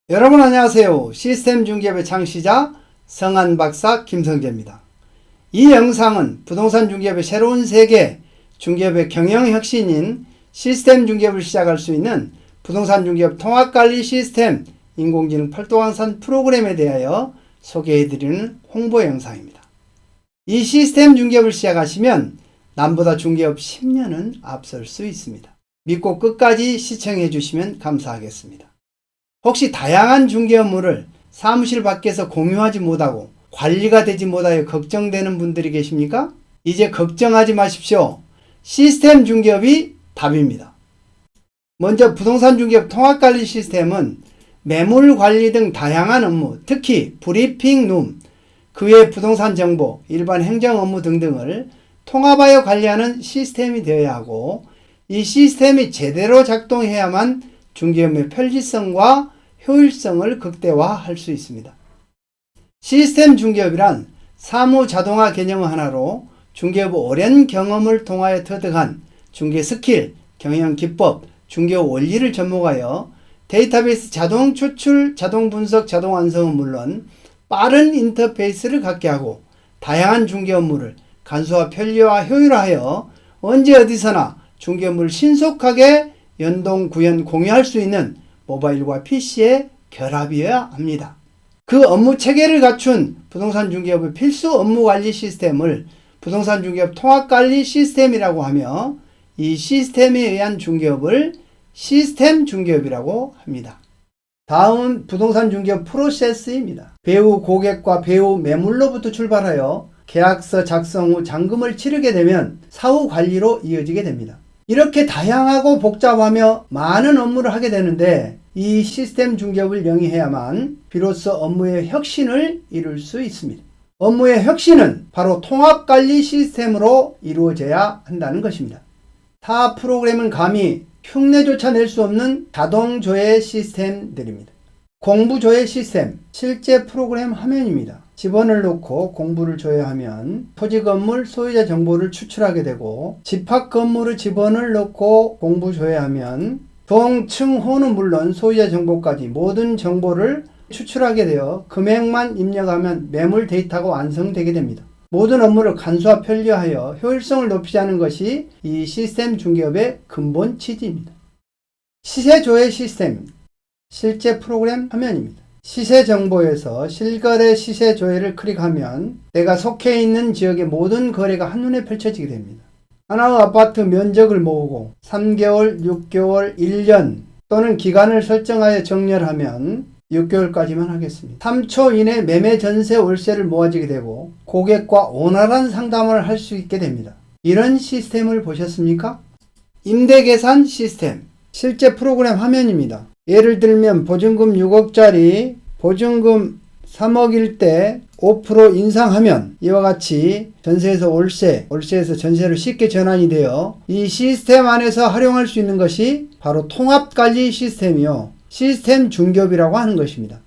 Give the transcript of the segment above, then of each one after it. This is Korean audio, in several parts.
여러분 안녕하세요. 시스템 중개업의 창시자 성한박사 김성재입니다. 이 영상은 부동산 중개업의 새로운 세계, 중개업의 경영혁신인 시스템 중개업을 시작할 수 있는 부동산 중개업 통합관리 시스템 인공지능 팔도강산 프로그램에 대하여 소개해드리는 홍보 영상입니다. 이 시스템 중개업을 시작하시면 남보다 중개업 10년은 앞설 수 있습니다. 믿고 끝까지 시청해 주시면 감사하겠습니다. 혹시 다양한 중개 업무를 사무실 밖에서 공유하지 못하고 관리가 되지 못하여 걱정되는 분들이 계십니까? 이제 걱정하지 마십시오. 시스템 중개업이 답입니다. 먼저 부동산 중개업 통합관리 시스템은 매물 관리 등 다양한 업무, 특히 브리핑 룸, 그 외 부동산 정보, 일반 행정 업무 등등을 통합하여 관리하는 시스템이 되어야 하고, 이 시스템이 제대로 작동해야만 중개업의 편리성과 효율성을 극대화할 수 있습니다. 시스템 중개업이란 사무 자동화 개념 하나로 중개업의 오랜 경험을 통하여 터득한 중개 스킬, 경영 기법, 중개업 원리를 접목하여 데이터베이스 자동 추출, 자동 분석, 자동 완성은 물론 빠른 인터페이스를 갖게 하고 다양한 중개 업무를 간소화, 편리화, 효율화하여 언제 어디서나 중개 업무를 신속하게 연동, 구현, 공유할 수 있는 모바일과 PC의 결합이어야 합니다. 그 업무 체계를 갖춘 부동산 중개업의 필수 업무 관리 시스템을 부동산 중개업 통합관리 시스템이라고 하며, 이 시스템에 의한 중개업을 시스템 중개업이라고 합니다. 다음은 부동산 중개업 프로세스입니다. 배후 고객과 배후 매물로부터 출발하여 계약서 작성 후 잔금을 치르게 되면 사후 관리로 이어지게 됩니다. 이렇게 다양하고 복잡하며 많은 업무를 하게 되는데, 이 시스템 중개업을 영위해야만 비로소 업무의 혁신을 이룰 수 있습니다. 업무의 혁신은 바로 통합관리 시스템으로 이루어져야 한다는 것입니다. 타 프로그램은 감히 흉내조차 낼 수 없는 자동 조회 시스템들입니다. 공부 조회 시스템, 실제 프로그램 화면입니다. 집원을 놓고 공부를 조회하면 토지 건물 소유자 정보를 추출하게 되고, 집합 건물의 집원을 넣고 공부 조회하면 동, 층, 호는 물론 소유자 정보까지 모든 정보를 추출하게 되어 금액만 입력하면 매물 데이터가 완성되게 됩니다. 모든 업무를 간소화, 편리화하여 효율성을 높이자는 것이 이 시스템 중개업의 근본 취지입니다. 시세 조회 시스템, 실제 프로그램 화면입니다. 시세 정보에서 실거래 시세 조회를 클릭하면 내가 속해 있는 지역의 모든 거래가 한눈에 펼쳐지게 됩니다. 하나의 아파트 면적을 모으고 3개월, 6개월, 1년 또는 기간을 설정하여 정렬하면 6개월까지만 하겠습니다. 3초 이내 매매, 전세, 월세를 모아지게 되고 고객과 원활한 상담을 할 수 있게 됩니다. 이런 시스템을 보셨습니까? 임대 계산 시스템, 실제 프로그램 화면입니다. 예를 들면 보증금 6억짜리 보증금 3억일 때 5% 인상하면 이와 같이 전세에서 월세, 월세에서 전세로 쉽게 전환이 되어 이 시스템 안에서 활용할 수 있는 것이 바로 통합관리 시스템이요, 시스템 중개업이라고 하는 것입니다.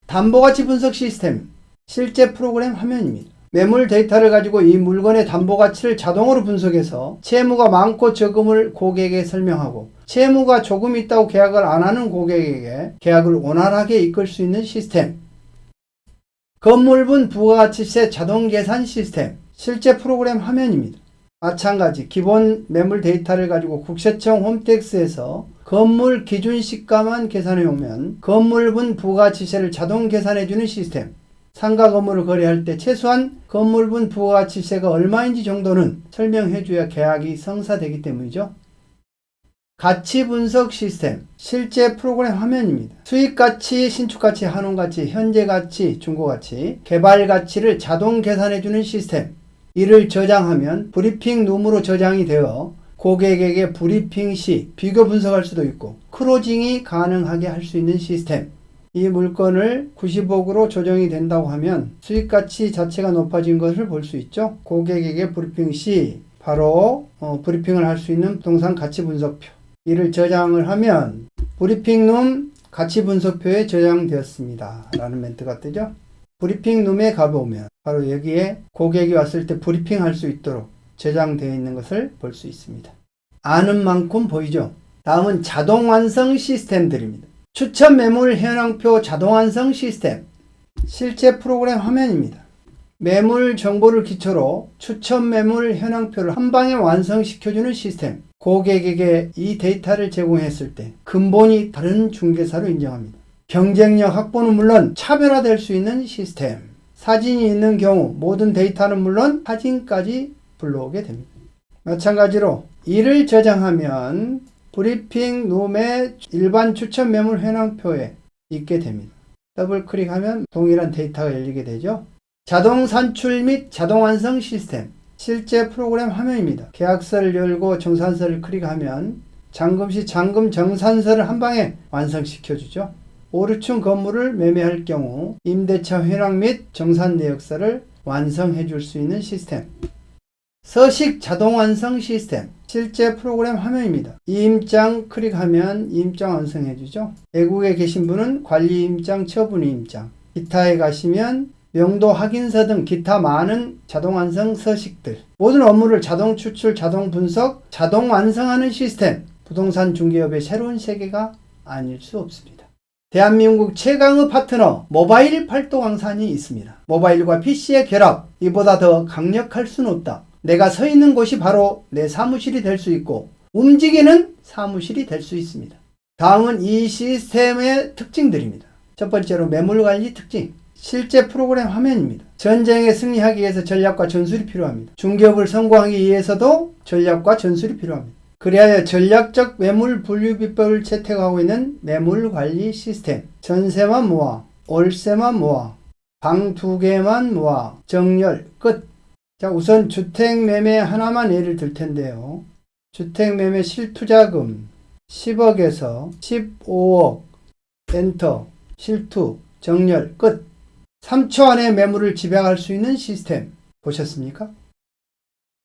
담보가치 분석 시스템, 실제 프로그램 화면입니다. 매물 데이터를 가지고 이 물건의 담보가치를 자동으로 분석해서 채무가 많고 적음을 고객에게 설명하고, 채무가 조금 있다고 계약을 안 하는 고객에게 계약을 원활하게 이끌 수 있는 시스템. 건물분 부가가치세 자동 계산 시스템, 실제 프로그램 화면입니다. 마찬가지 기본 매물 데이터를 가지고 국세청 홈택스에서 건물 기준 시가만 계산해 오면 건물분 부가가치세를 자동 계산해 주는 시스템. 상가 건물을 거래할 때 최소한 건물분 부가가치세가 얼마인지 정도는 설명해 줘야 계약이 성사되기 때문이죠. 가치 분석 시스템, 실제 프로그램 화면입니다. 수익가치, 신축가치, 한원가치, 현재가치, 중고가치, 개발가치를 자동 계산해주는 시스템. 이를 저장하면 브리핑 룸으로 저장이 되어 고객에게 브리핑 시 비교 분석할 수도 있고 크로징이 가능하게 할 수 있는 시스템. 이 물건을 90억으로 조정이 된다고 하면 수익가치 자체가 높아진 것을 볼 수 있죠. 고객에게 브리핑 시 바로 브리핑을 할 수 있는 부동산 가치 분석표. 이를 저장을 하면 브리핑룸 가치 분석표에 저장되었습니다 라는 멘트가 뜨죠. 브리핑룸에 가보면 바로 여기에 고객이 왔을 때 브리핑할 수 있도록 저장되어 있는 것을 볼 수 있습니다. 아는 만큼 보이죠. 다음은 자동 완성 시스템들입니다. 추천 매물 현황표 자동 완성 시스템. 실제 프로그램 화면입니다. 매물 정보를 기초로 추천 매물 현황표를 한 방에 완성시켜주는 시스템. 고객에게 이 데이터를 제공했을 때 근본이 다른 중개사로 인정합니다. 경쟁력 확보는 물론 차별화될 수 있는 시스템. 사진이 있는 경우 모든 데이터는 물론 사진까지 불러오게 됩니다. 마찬가지로 이를 저장하면 브리핑 룸의 일반 추천 매물 현황표에 있게 됩니다. 더블 클릭하면 동일한 데이터가 열리게 되죠. 자동 산출 및 자동 완성 시스템. 실제 프로그램 화면입니다. 계약서를 열고 정산서를 클릭하면 잔금 시 잔금 정산서를 한 방에 완성시켜주죠. 5, 6층 건물을 매매할 경우 임대차 현황 및 정산 내역서를 완성해 줄 수 있는 시스템. 서식 자동 완성 시스템. 실제 프로그램 화면입니다. 이임장 클릭하면 이임장 완성해 주죠. 외국에 계신 분은 관리 임장, 처분 임장. 기타에 가시면 명도 확인서 등 기타 많은 자동 완성 서식들. 모든 업무를 자동 추출, 자동 분석, 자동 완성하는 시스템. 부동산 중개업의 새로운 세계가 아닐 수 없습니다. 대한민국 최강의 파트너 모바일 팔도강산이 있습니다. 모바일과 PC의 결합. 이보다 더 강력할 수는 없다. 내가 서 있는 곳이 바로 내 사무실이 될 수 있고 움직이는 사무실이 될 수 있습니다. 다음은 이 시스템의 특징들입니다. 첫 번째로 매물관리 특징. 실제 프로그램 화면입니다. 전쟁에 승리하기 위해서 전략과 전술이 필요합니다. 중개업을 성공하기 위해서도 전략과 전술이 필요합니다. 그리하여 전략적 매물 분류 비법을 채택하고 있는 매물관리 시스템. 전세만 모아, 월세만 모아, 방 2개만 모아, 정렬, 끝. 자, 우선 주택매매 하나만 예를 들 텐데요. 주택매매 실투자금 10억에서 15억, 엔터, 실투, 정렬, 끝. 3초 안에 매물을 집약할 수 있는 시스템 보셨습니까?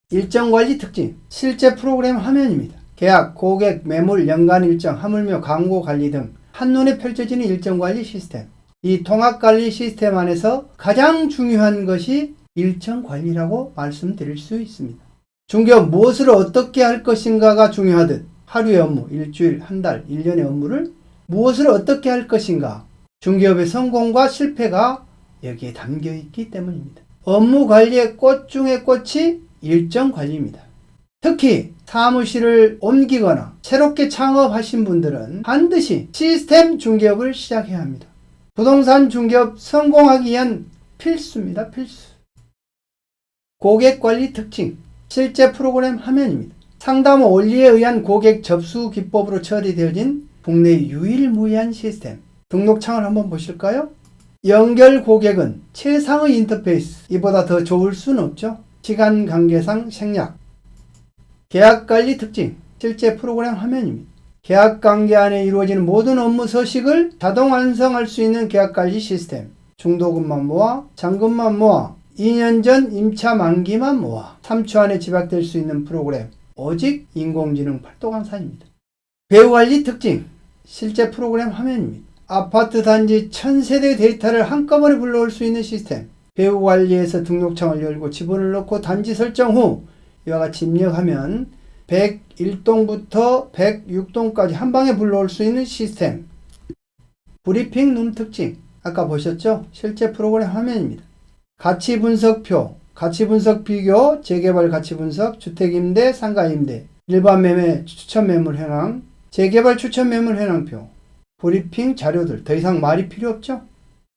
일정관리 특징. 실제 프로그램 화면입니다. 계약, 고객, 매물, 연간 일정, 하물며 광고 관리 등 한눈에 펼쳐지는 일정관리 시스템. 이 통합관리 시스템 안에서 가장 중요한 것이 일정관리라고 말씀드릴 수 있습니다. 중개업 무엇을 어떻게 할 것인가가 중요하듯 하루의 업무, 일주일, 한 달, 1년의 업무를 무엇을 어떻게 할 것인가. 중개업의 성공과 실패가 여기에 담겨 있기 때문입니다. 업무 관리의 꽃 중의 꽃이 일정 관리입니다. 특히 사무실을 옮기거나 새롭게 창업하신 분들은 반드시 시스템 중개업을 시작해야 합니다. 부동산 중개업 성공하기 위한 필수입니다. 필수. 고객 관리 특징. 실제 프로그램 화면입니다. 상담 원리에 의한 고객 접수 기법으로 처리되어진 국내 유일무이한 시스템. 등록창을 한번 보실까요? 연결 고객은 최상의 인터페이스. 이보다 더 좋을 수는 없죠. 시간 관계상 생략. 계약 관리 특징. 실제 프로그램 화면입니다. 계약 관계 안에 이루어지는 모든 업무 서식을 자동 완성할 수 있는 계약 관리 시스템. 중도금만 모아, 잔금만 모아, 2년 전 임차 만기만 모아 3초 안에 집약될 수 있는 프로그램. 오직 인공지능 팔도강산입니다. 배후관리 특징. 실제 프로그램 화면입니다. 아파트 단지 1000세대 데이터를 한꺼번에 불러올 수 있는 시스템. 배후관리에서 등록창을 열고 지분을 넣고 단지 설정 후 이와 같이 입력하면 101동부터 106동까지 한 방에 불러올 수 있는 시스템. 브리핑 룸 특징. 아까 보셨죠? 실제 프로그램 화면입니다. 가치 분석표, 가치 분석 비교, 재개발 가치 분석, 주택임대, 상가임대, 일반 매매, 추천 매물 현황, 재개발 추천 매물 현황표, 브리핑 자료들. 더 이상 말이 필요 없죠?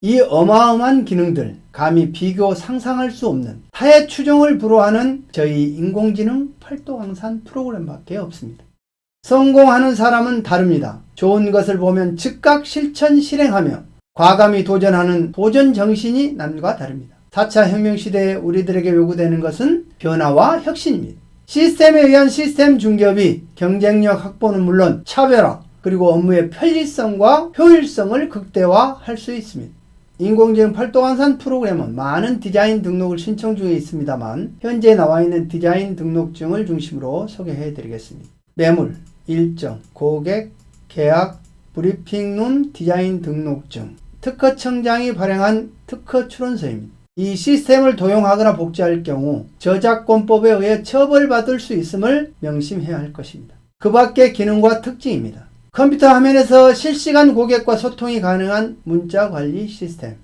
이 어마어마한 기능들, 감히 비교 상상할 수 없는 타의 추종을 불허하는 저희 인공지능 팔도강산 프로그램밖에 없습니다. 성공하는 사람은 다릅니다. 좋은 것을 보면 즉각 실천 실행하며 과감히 도전하는 도전 정신이 남과 다릅니다. 4차 혁명 시대에 우리들에게 요구되는 것은 변화와 혁신입니다. 시스템에 의한 시스템 중개업이 경쟁력 확보는 물론 차별화, 그리고 업무의 편리성과 효율성을 극대화할 수 있습니다. 인공지능 팔도강산 프로그램은 많은 디자인 등록을 신청 중에 있습니다만 현재 나와 있는 디자인 등록증을 중심으로 소개해 드리겠습니다. 매물, 일정, 고객, 계약, 브리핑룸 디자인 등록증, 특허청장이 발행한 특허 출원서입니다. 이 시스템을 도용하거나 복제할 경우 저작권법에 의해 처벌받을 수 있음을 명심해야 할 것입니다. 그 밖의 기능과 특징입니다. 컴퓨터 화면에서 실시간 고객과 소통이 가능한 문자 관리 시스템.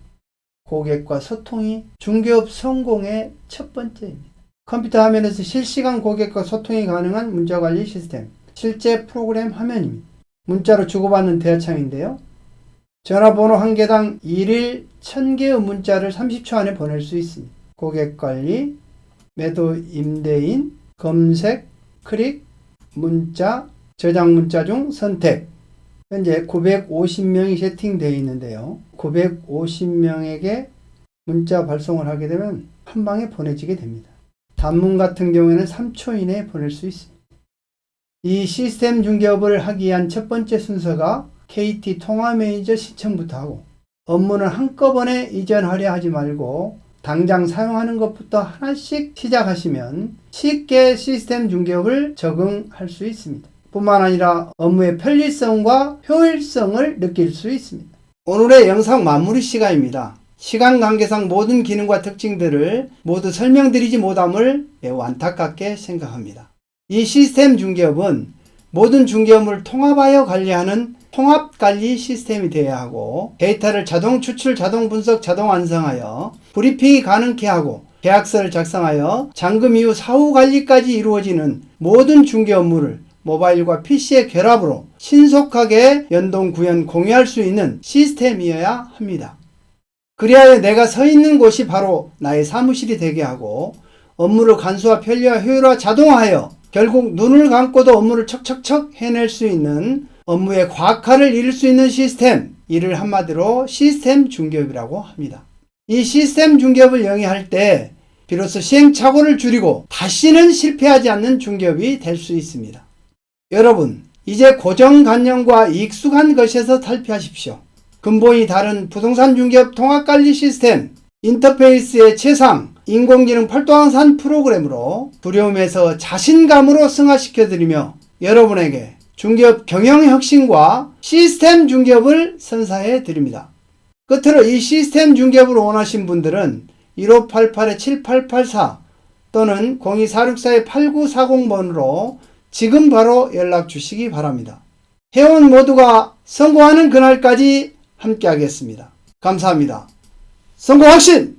고객과 소통이 중개업 성공의 첫 번째입니다. 컴퓨터 화면에서 실시간 고객과 소통이 가능한 문자 관리 시스템. 실제 프로그램 화면입니다. 문자로 주고받는 대화창인데요. 전화번호 한 개당 1일 1000개의 문자를 30초 안에 보낼 수 있습니다. 고객 관리, 매도 임대인, 검색, 클릭, 문자, 저장 문자 중 선택. 현재 950명이 세팅되어 있는데요. 950명에게 문자 발송을 하게 되면 한 방에 보내지게 됩니다. 단문 같은 경우에는 3초 이내에 보낼 수 있습니다. 이 시스템 중개업을 하기 위한 첫 번째 순서가 KT 통화 매니저 신청부터 하고, 업무는 한꺼번에 이전하려 하지 말고 당장 사용하는 것부터 하나씩 시작하시면 쉽게 시스템 중개업을 적응할 수 있습니다. 뿐만 아니라 업무의 편리성과 효율성을 느낄 수 있습니다. 오늘의 영상 마무리 시간입니다. 시간 관계상 모든 기능과 특징들을 모두 설명드리지 못함을 매우 안타깝게 생각합니다. 이 시스템 중개업은 모든 중개업을 통합하여 관리하는 통합관리 시스템이 되어야 하고, 데이터를 자동 추출, 자동 분석, 자동 완성하여 브리핑이 가능케 하고, 계약서를 작성하여 잔금 이후 사후 관리까지 이루어지는 모든 중개 업무를 모바일과 PC의 결합으로 신속하게 연동, 구현, 공유할 수 있는 시스템이어야 합니다. 그리하여 내가 서 있는 곳이 바로 나의 사무실이 되게 하고, 업무를 간소화, 편리화, 효율화, 자동화하여 결국 눈을 감고도 업무를 척척척 해낼 수 있는 업무의 과학화를 이룰 수 있는 시스템, 이를 한마디로 시스템 중개업이라고 합니다. 이 시스템 중개업을 영위할 때 비로소 시행착오를 줄이고 다시는 실패하지 않는 중개업이 될 수 있습니다. 여러분, 이제 고정관념과 익숙한 것에서 탈피하십시오. 근본이 다른 부동산 중개업 통합관리 시스템, 인터페이스의 최상, 인공지능 팔도항산 프로그램으로 두려움에서 자신감으로 승화시켜드리며 여러분에게 중개업 경영혁신과 시스템 중개업을 선사해 드립니다. 끝으로 이 시스템 중개업을 원하신 분들은 1588-7884 또는 02464-8940번으로 지금 바로 연락 주시기 바랍니다. 회원 모두가 성공하는 그날까지 함께 하겠습니다. 감사합니다. 성공확신!